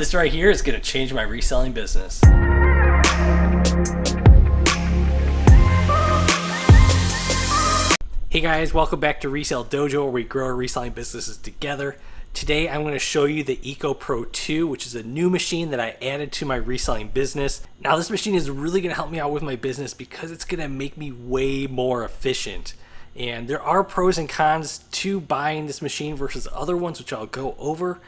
This right here is going to change my reselling business. Hey guys, welcome back to Resale Dojo, where we grow our reselling businesses together. Today I'm going to show you the ECO PRO2, which is a new machine that I added to my reselling business. Now this machine is really going to help me out with my business because it's going to make me way more efficient. And there are pros and cons to buying this machine versus other ones, which I'll go over,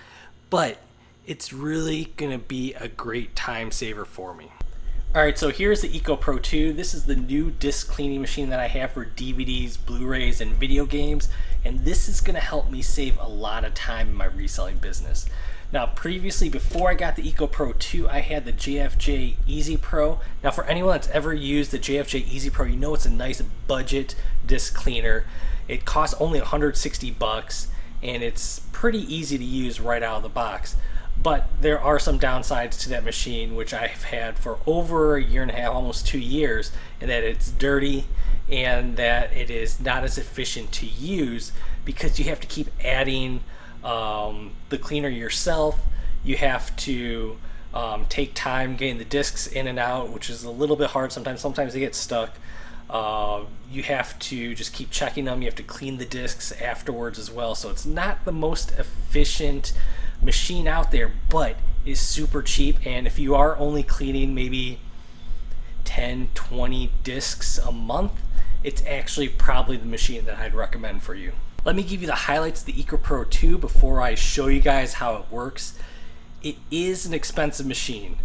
but it's really going to be a great time saver for me. Alright, so here's the ECO PRO2. This is the new disc cleaning machine that I have for DVDs, Blu-rays, and video games, and this is going to help me save a lot of time in my reselling business. Now previously, before I got the ECO PRO2, I had the JFJ Easy Pro. Now for anyone that's ever used the JFJ Easy Pro, you know it's a nice budget disc cleaner. It costs only 160 bucks, and it's pretty easy to use right out of the box. But there are some downsides to that machine, which I've had for over a year and a half, almost 2 years, and that it's dirty and that it is not as efficient to use because you have to keep adding the cleaner yourself. You have to take time getting the discs in and out, which is a little bit hard sometimes. Sometimes they get stuck. You have to just keep checking them. You have to clean the discs afterwards as well. So it's not the most efficient machine out there, but is super cheap. And if you are only cleaning maybe 10-20 discs a month, it's actually probably the machine that I'd recommend for you. Let me give you the highlights of the ECO PRO2 before I show you guys how it works. It is an expensive machine.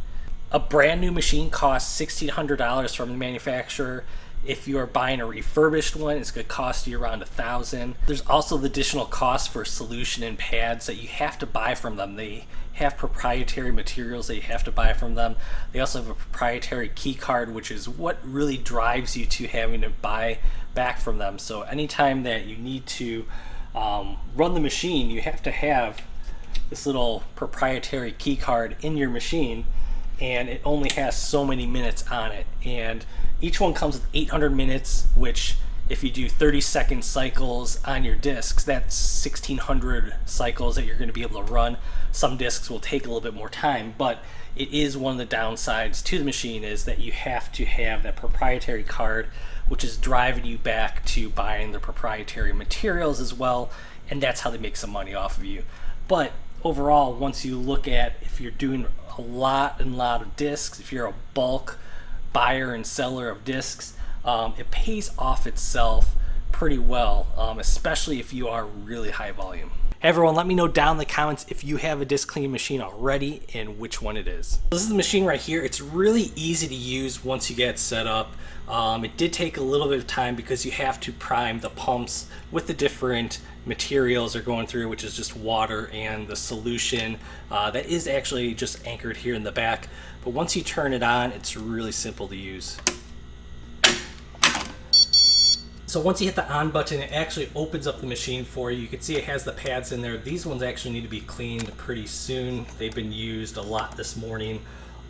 A brand new machine costs $1,600 from the manufacturer. If you are buying a refurbished one, it's going to cost you around $1,000. There's also the additional cost for solution and pads that you have to buy from them. They have proprietary materials that you have to buy from them. They also have a proprietary key card, which is what really drives you to having to buy back from them. So anytime that you need to run the machine, you have to have this little proprietary key card in your machine, and it only has so many minutes on it. And each one comes with 800 minutes, which if you do 30-second cycles on your discs, that's 1,600 cycles that you're going to be able to run. Some discs will take a little bit more time, but it is one of the downsides to the machine is that you have to have that proprietary card, which is driving you back to buying the proprietary materials as well, and that's how they make some money off of you. But overall, once you look at if you're doing a lot of discs, if you're a bulk buyer and seller of discs, it pays off itself pretty well, especially if you are really high volume. Hey everyone, let me know down in the comments if you have a disc cleaning machine already and which one it is. This is the machine right here. It's really easy to use once you get set up. It did take a little bit of time because you have to prime the pumps with the different materials they're going through, which is just water and the solution that is actually just anchored here in the back. But once you turn it on, it's really simple to use. So once you hit the on button, it actually opens up the machine for you. You can see it has the pads in there. These ones actually need to be cleaned pretty soon. They've been used a lot this morning.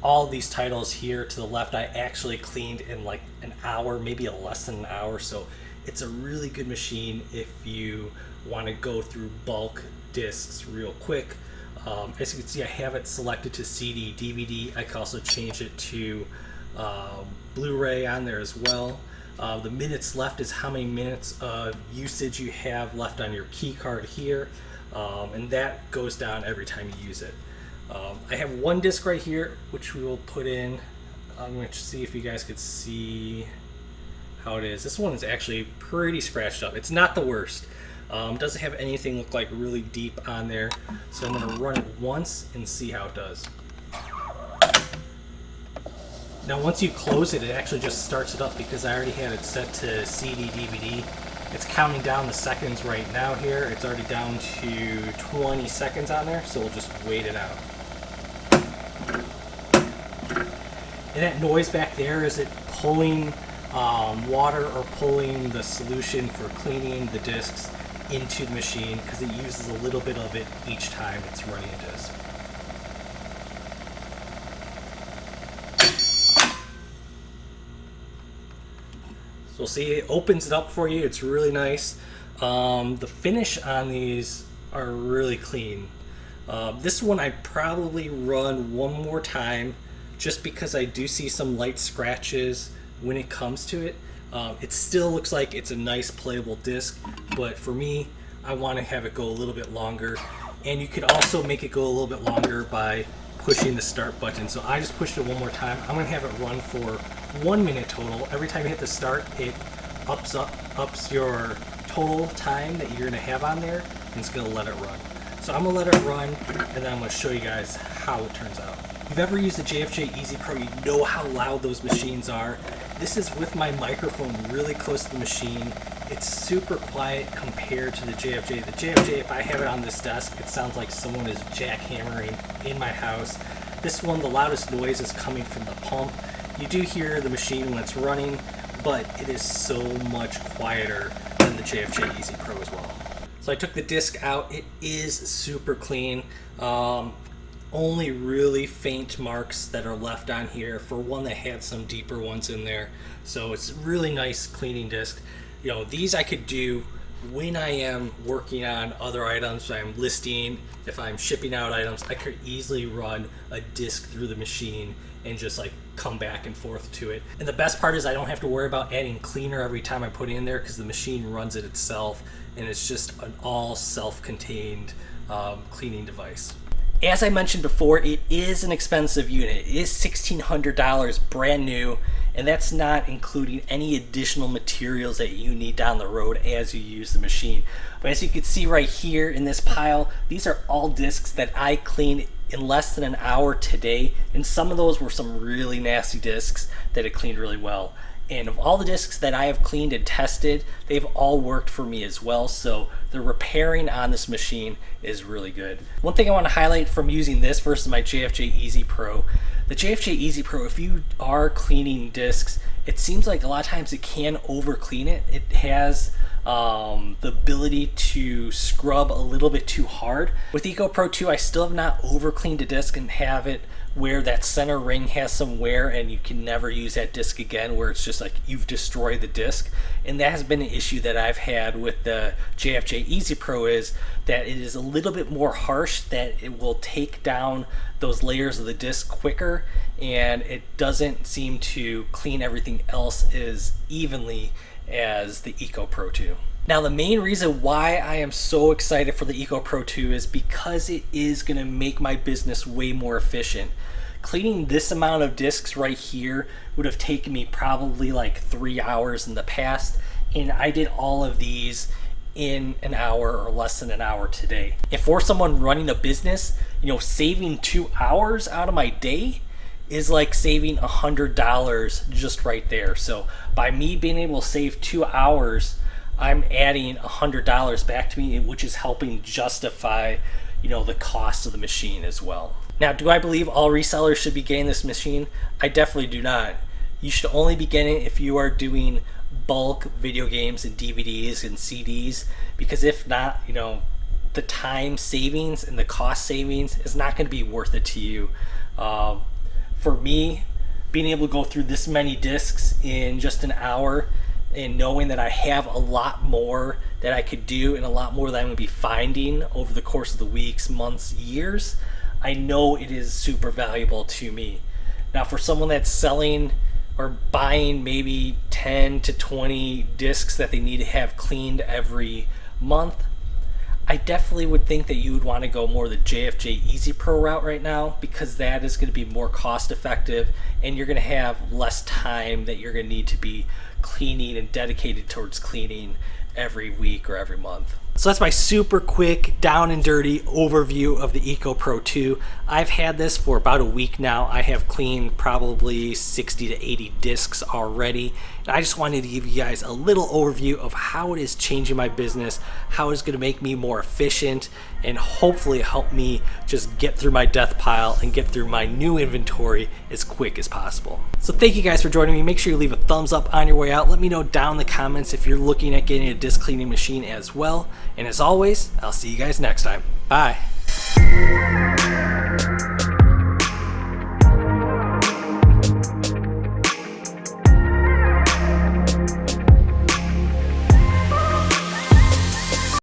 All these titles here to the left, I actually cleaned in like an hour, maybe less than an hour. So it's a really good machine if you want to go through bulk discs real quick. As you can see, I have it selected to CD, DVD. I can also change it to Blu-ray on there as well. The minutes left is how many minutes of usage you have left on your key card here, and that goes down every time you use it. I have one disc right here, which we will put in. I'm going to see if you guys could see how it is. This one is actually pretty scratched up. It's not the worst. Doesn't have anything look like really deep on there, so I'm going to run it once and see how it does. Now once you close it, it actually just starts it up because I already had it set to CD, DVD. It's counting down the seconds right now here. It's already down to 20 seconds on there, so we'll just wait it out. And that noise back there, is it pulling water or pulling the solution for cleaning the discs into the machine, because it uses a little bit of it each time it's running a disc. So see, it opens it up for you. It's really nice. The finish on these are really clean. This one I'd probably run one more time just because I do see some light scratches when it comes to it. It still looks like it's a nice playable disc, but for me, I want to have it go a little bit longer. And you could also make it go a little bit longer by pushing the start button. So I just pushed it one more time. I'm gonna have it run for 1 minute total. Every time you hit the start, it ups your total time that you're gonna have on there, and it's gonna let it run. So I'm gonna let it run, and then I'm gonna show you guys how it turns out. If you've ever used the JFJ Easy Pro, you know how loud those machines are. This is with my microphone really close to the machine. It's super quiet compared to the JFJ. The JFJ, if I have it on this desk, it sounds like someone is jackhammering in my house. This one, the loudest noise is coming from the pump. You do hear the machine when it's running, but it is so much quieter than the JFJ Easy Pro as well. So I took the disc out. It is super clean. Only really faint marks that are left on here for one that had some deeper ones in there. So it's really nice cleaning disc. You know, these I could do when I am working on other items, I'm listing, if I'm shipping out items, I could easily run a disc through the machine and just like come back and forth to it. And the best part is I don't have to worry about adding cleaner every time I put it in there because the machine runs it itself, and it's just an all self-contained cleaning device. As I mentioned before, it is an expensive unit. It is $1,600 brand new, and that's not including any additional materials that you need down the road as you use the machine. But as you can see right here in this pile, these are all discs that I cleaned in less than an hour today, and some of those were some really nasty discs that it cleaned really well. And of all the discs that I have cleaned and tested, they've all worked for me as well. So the repairing on this machine is really good. One thing I want to highlight from using this versus my JFJ Easy Pro, the JFJ Easy Pro, if you are cleaning discs, it seems like a lot of times it can over clean it. It has the ability to scrub a little bit too hard. With ECO Pro2, I still have not over cleaned a disc and have it where that center ring has some wear and you can never use that disc again, where it's just like you've destroyed the disc. And that has been an issue that I've had with the JFJ Easy Pro, is that it is a little bit more harsh, that it will take down those layers of the disc quicker, and it doesn't seem to clean everything else as evenly as the ECO Pro2. Now, the main reason why I am so excited for the ECO Pro2 is because it is going to make my business way more efficient. Cleaning this amount of discs right here would have taken me probably like 3 hours in the past, and I did all of these in an hour or less than an hour today. If for someone running a business, you know, saving 2 hours out of my day is like saving $100 just right there. So by me being able to save 2 hours, I'm adding $100 back to me, which is helping justify, you know, the cost of the machine as well. Now, do I believe all resellers should be getting this machine? I definitely do not. You should only be getting it if you are doing bulk video games and DVDs and CDs, because if not, you know, the time savings and the cost savings is not going to be worth it to you. For me, being able to go through this many discs in just an hour and knowing that I have a lot more that I could do and a lot more that I'm going to be finding over the course of the weeks, months, years, I know it is super valuable to me. Now, for someone that's selling or buying maybe 10 to 20 discs that they need to have cleaned every month, I definitely would think that you would want to go more the JFJ Easy Pro route right now, because that is going to be more cost effective and you're going to have less time that you're going to need to be cleaning and dedicated towards cleaning every week or every month. So that's my super quick, down and dirty overview of the ECO Pro2. I've had this for about a week now. I have cleaned probably 60 to 80 discs already. And I just wanted to give you guys a little overview of how it is changing my business, how it's gonna make me more efficient, and hopefully help me just get through my death pile and get through my new inventory as quick as possible. So thank you guys for joining me. Make sure you leave a thumbs up on your way out. Let me know down in the comments if you're looking at getting a disc cleaning machine as well. And as always, I'll see you guys next time. Bye.